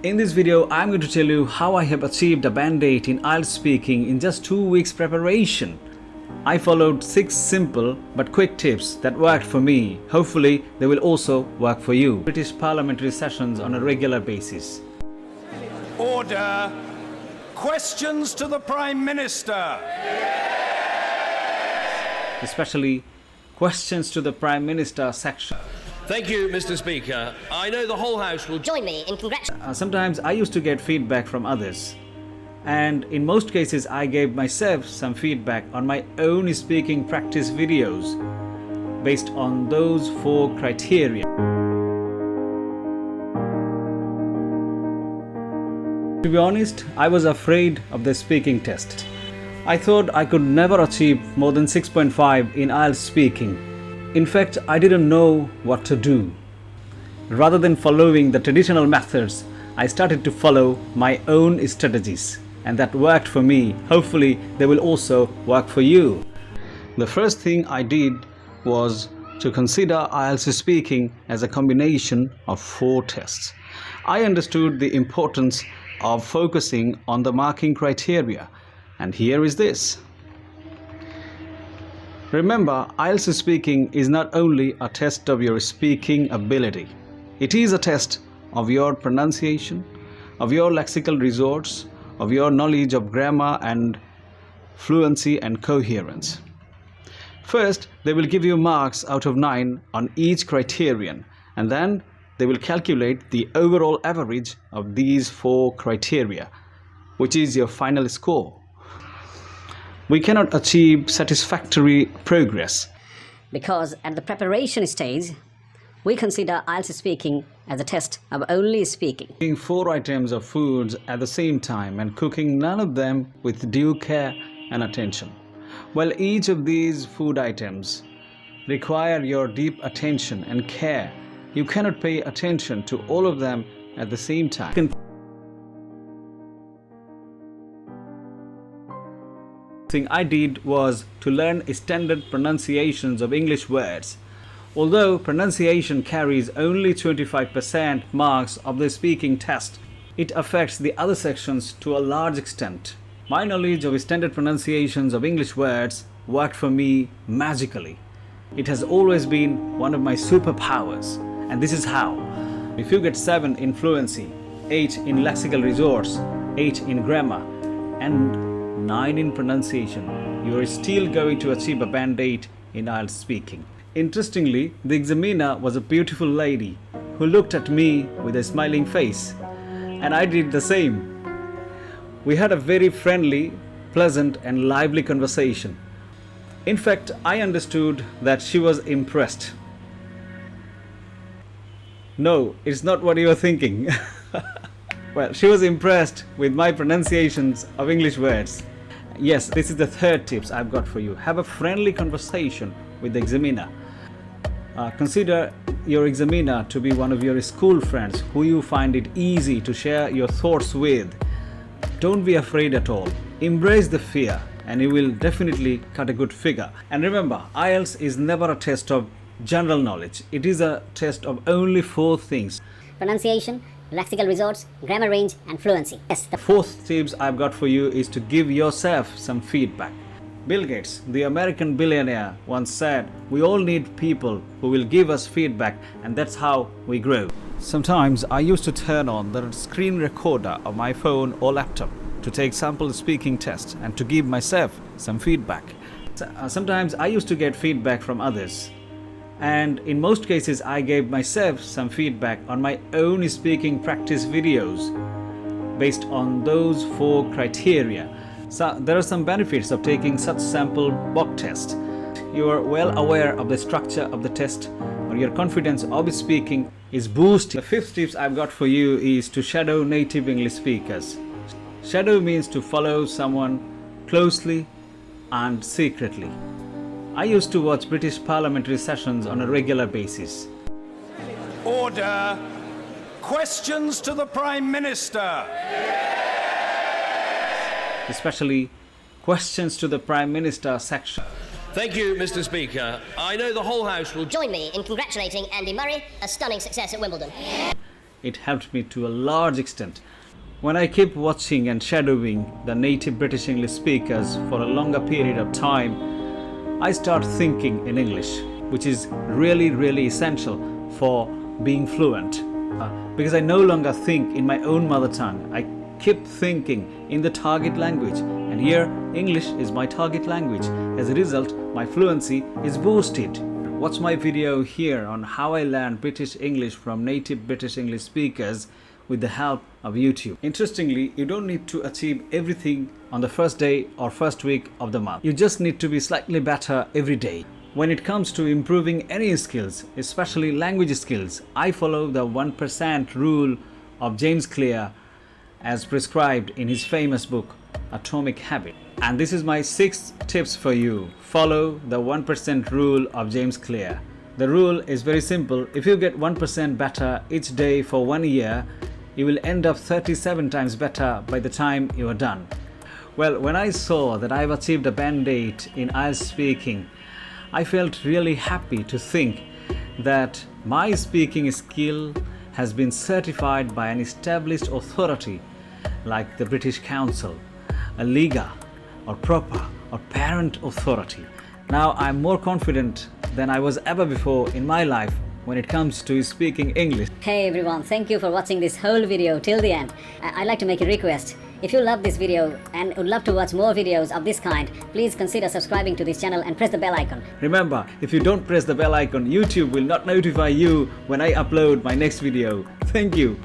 In this video, I'm going to tell you how I have achieved a Band 8 in IELTS Speaking in just 2 weeks preparation. I followed 6 simple but quick tips that worked for me. Hopefully, they will also work for you. British parliamentary sessions on a regular basis. Order. Questions to the Prime Minister. Especially questions to the Prime Minister section. Thank you, Mr. Speaker. I know the whole House will join me in congratulating. Sometimes I used to get feedback from others, and in most cases I gave myself some feedback on my own speaking practice videos based on those 4 criteria. To be honest, I was afraid of the speaking test. I thought I could never achieve more than 6.5 in IELTS Speaking. In fact, I didn't know what to do. Rather than following the traditional methods, I started to follow my own strategies, and that worked for me. Hopefully, they will also work for you. The first thing I did was to consider IELTS Speaking as a combination of 4 tests. I understood the importance of focusing on the marking criteria, and here is this. Remember, IELTS Speaking is not only a test of your speaking ability. It is a test of your pronunciation, of your lexical resource, of your knowledge of grammar and fluency and coherence. First, they will give you marks out of 9 on each criterion, and then they will calculate the overall average of these 4 criteria, which is your final score. We cannot achieve satisfactory progress Because at the preparation stage, we consider IELTS Speaking as a test of only speaking. Cooking 4 items of foods at the same time and cooking none of them with due care and attention. While each of these food items require your deep attention and care, you cannot pay attention to all of them at the same time. Thing I did was to learn standard pronunciations of English words. Although pronunciation carries only 25% marks of the speaking test, it affects the other sections to a large extent. My knowledge of standard pronunciations of English words worked for me magically. It has always been one of my superpowers, and this is how. If you get 7 in fluency, 8 in lexical resource, 8 in grammar, and 9 in pronunciation, you are still going to achieve a Band 8 in IELTS Speaking. Interestingly, the examiner was a beautiful lady who looked at me with a smiling face, and I did the same. We had a very friendly, pleasant and lively conversation. In fact, I understood that she was impressed. No, it's not what you are thinking. Well, she was impressed with my pronunciations of English words. Yes, this is the 3rd tips I've got for you. Have a friendly conversation with the examiner. Consider your examiner to be one of your school friends who you find it easy to share your thoughts with. Don't be afraid at all. Embrace the fear and you will definitely cut a good figure. And remember, IELTS is never a test of general knowledge. It is a test of only 4 things. Pronunciation, lexical resource, grammar range and fluency. Yes, the 4th tips I've got for you is to give yourself some feedback. Bill Gates, the American billionaire, once said, "We all need people who will give us feedback, and that's how we grow." Sometimes I used to turn on the screen recorder of my phone or laptop to take sample speaking tests and to give myself some feedback. Sometimes I used to get feedback from others, and in most cases I gave myself some feedback on my own speaking practice videos based on those 4 criteria. So there are some benefits of taking such sample mock test. You are well aware of the structure of the test, or your confidence of speaking is boosted. The 5th tips I've got for you is to shadow native English speakers. Shadow means to follow someone closely and secretly. I used to watch British parliamentary sessions on a regular basis. Order. Questions to the Prime Minister. Especially questions to the Prime Minister section. Thank you, Mr. Speaker. I know the whole House will join me in congratulating Andy Murray, a stunning success at Wimbledon. it helped me to a large extent. When I keep watching and shadowing the native British English speakers for a longer period of time, I start thinking in English, which is really essential for being fluent. Because I no longer think in my own mother tongue. I keep thinking in the target language, and here English is my target language. As a result, my fluency is boosted. Watch my video here on how I learned British English from native British English speakers with the help of YouTube. Interestingly, you don't need to achieve everything on the first day or first week of the month. You just need to be slightly better every day. When it comes to improving any skills, especially language skills, I follow the 1% rule of James Clear as prescribed in his famous book, Atomic Habits. And this is my 6th tips for you. Follow the 1% rule of James Clear. The rule is very simple. If you get 1% better each day for 1 year, you will end up 37 times better by the time you are done. Well, when I saw that I've achieved a band 8 in IELTS Speaking, I felt really happy to think that my speaking skill has been certified by an established authority like the British Council, a Liga, or proper or parent authority. Now I'm more confident than I was ever before in my life when it comes to speaking English. Hey everyone, thank you for watching this whole video till the end. I'd like to make a request. If you love this video and would love to watch more videos of this kind, please consider subscribing to this channel and press the bell icon. Remember, if you don't press the bell icon, YouTube will not notify you when I upload my next video. Thank you.